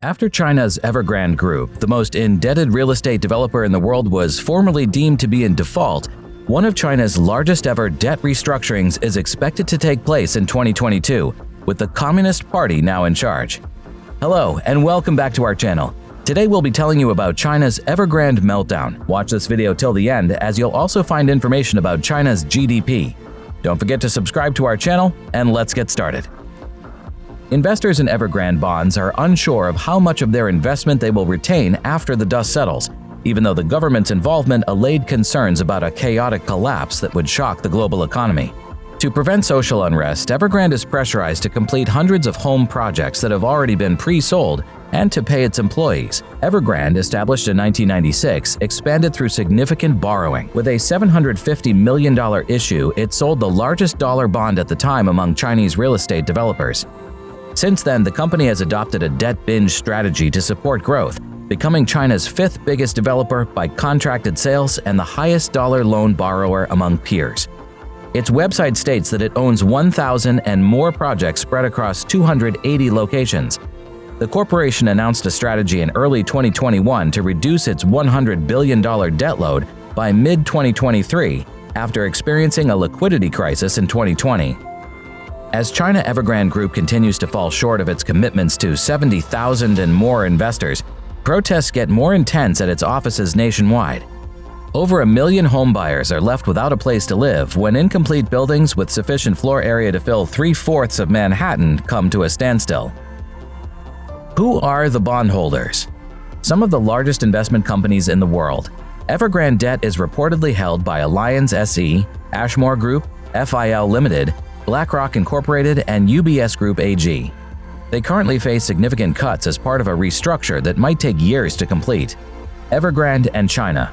After China's Evergrande Group, the most indebted real estate developer in the world, was formally deemed to be in default, one of China's largest ever debt restructurings is expected to take place in 2022, with the Communist Party now in charge. Hello, and welcome back to our channel. Today we'll be telling you about China's Evergrande Meltdown. Watch this video till the end, as you'll also find information about China's GDP. Don't forget to subscribe to our channel, and let's get started. Investors in Evergrande bonds are unsure of how much of their investment they will retain after the dust settles, even though the government's involvement allayed concerns about a chaotic collapse that would shock the global economy. To prevent social unrest, Evergrande is pressurized to complete hundreds of home projects that have already been pre-sold and to pay its employees. Evergrande, established in 1996, expanded through significant borrowing. With a $750 million issue, it sold the largest dollar bond at the time among Chinese real estate developers. Since then, the company has adopted a debt binge strategy to support growth, becoming China's fifth biggest developer by contracted sales and the highest dollar loan borrower among peers. Its website states that it owns 1,000 and more projects spread across 280 locations. The corporation announced a strategy in early 2021 to reduce its $100 billion debt load by mid-2023 after experiencing a liquidity crisis in 2020. As China Evergrande Group continues to fall short of its commitments to 70,000 and more investors, protests get more intense at its offices nationwide. Over 1 million homebuyers are left without a place to live when incomplete buildings with sufficient floor area to fill 3/4 of Manhattan come to a standstill. Who are the bondholders? Some of the largest investment companies in the world. Evergrande debt is reportedly held by Allianz SE, Ashmore Group, FIL Limited, BlackRock Incorporated, and UBS Group AG. They currently face significant cuts as part of a restructure that might take years to complete. Evergrande and China.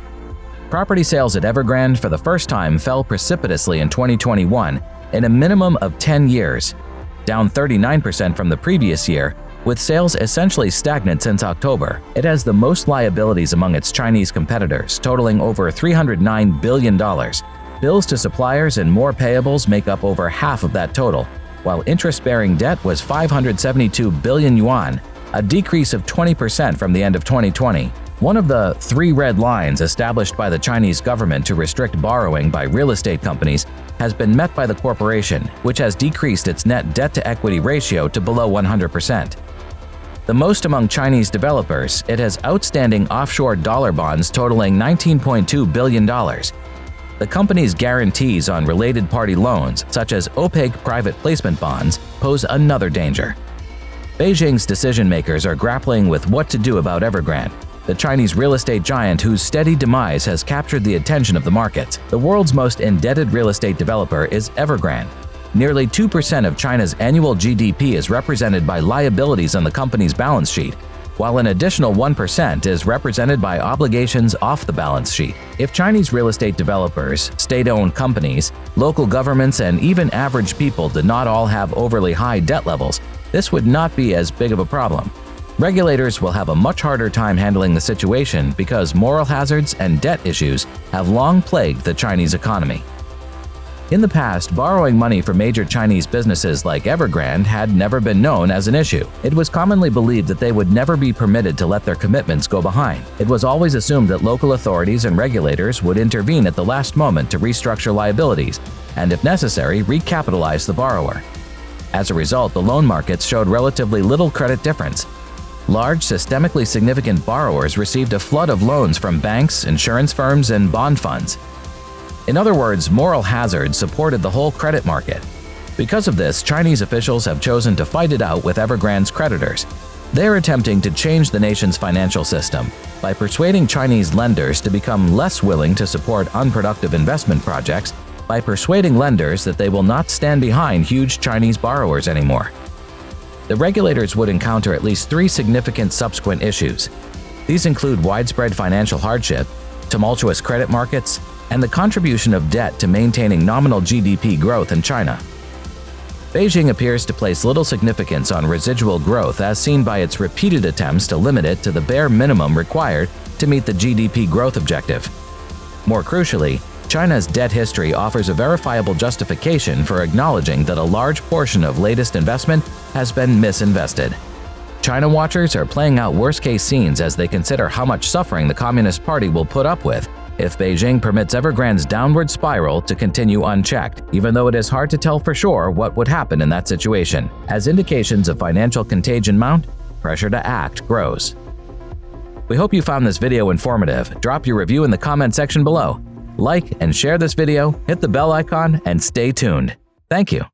Property sales at Evergrande for the first time fell precipitously in 2021 in a minimum of 10 years, down 39% from the previous year, with sales essentially stagnant since October. It has the most liabilities among its Chinese competitors, totaling over $309 billion. Bills to suppliers and more payables make up over half of that total, while interest-bearing debt was 572 billion yuan, a decrease of 20% from the end of 2020. One of the 3 red lines established by the Chinese government to restrict borrowing by real estate companies has been met by the corporation, which has decreased its net debt-to-equity ratio to below 100%. The most among Chinese developers, it has outstanding offshore dollar bonds totaling $19.2 billion. The company's guarantees on related party loans, such as opaque private placement bonds, pose another danger. Beijing's decision-makers are grappling with what to do about Evergrande, the Chinese real estate giant whose steady demise has captured the attention of the markets. The world's most indebted real estate developer is Evergrande. Nearly 2% of China's annual GDP is represented by liabilities on the company's balance sheet, while an additional 1% is represented by obligations off the balance sheet. If Chinese real estate developers, state-owned companies, local governments, and even average people did not all have overly high debt levels, this would not be as big of a problem. Regulators will have a much harder time handling the situation because moral hazards and debt issues have long plagued the Chinese economy. In the past, borrowing money for major Chinese businesses like Evergrande had never been known as an issue. It was commonly believed that they would never be permitted to let their commitments go behind. It was always assumed that local authorities and regulators would intervene at the last moment to restructure liabilities and, if necessary, recapitalize the borrower. As a result, the loan markets showed relatively little credit difference. Large, systemically significant borrowers received a flood of loans from banks, insurance firms, and bond funds. In other words, moral hazard supported the whole credit market. Because of this, Chinese officials have chosen to fight it out with Evergrande's creditors. They're attempting to change the nation's financial system by persuading Chinese lenders to become less willing to support unproductive investment projects by persuading lenders that they will not stand behind huge Chinese borrowers anymore. The regulators would encounter at least 3 significant subsequent issues. These include widespread financial hardship, tumultuous credit markets, and the contribution of debt to maintaining nominal GDP growth in China. Beijing appears to place little significance on residual growth as seen by its repeated attempts to limit it to the bare minimum required to meet the GDP growth objective. More crucially, China's debt history offers a verifiable justification for acknowledging that a large portion of latest investment has been misinvested. China watchers are playing out worst-case scenes as they consider how much suffering the Communist Party will put up with if Beijing permits Evergrande's downward spiral to continue unchecked, even though it is hard to tell for sure what would happen in that situation. As indications of financial contagion mount, pressure to act grows. We hope you found this video informative. Drop your review in the comment section below. Like and share this video, hit the bell icon, and stay tuned. Thank you.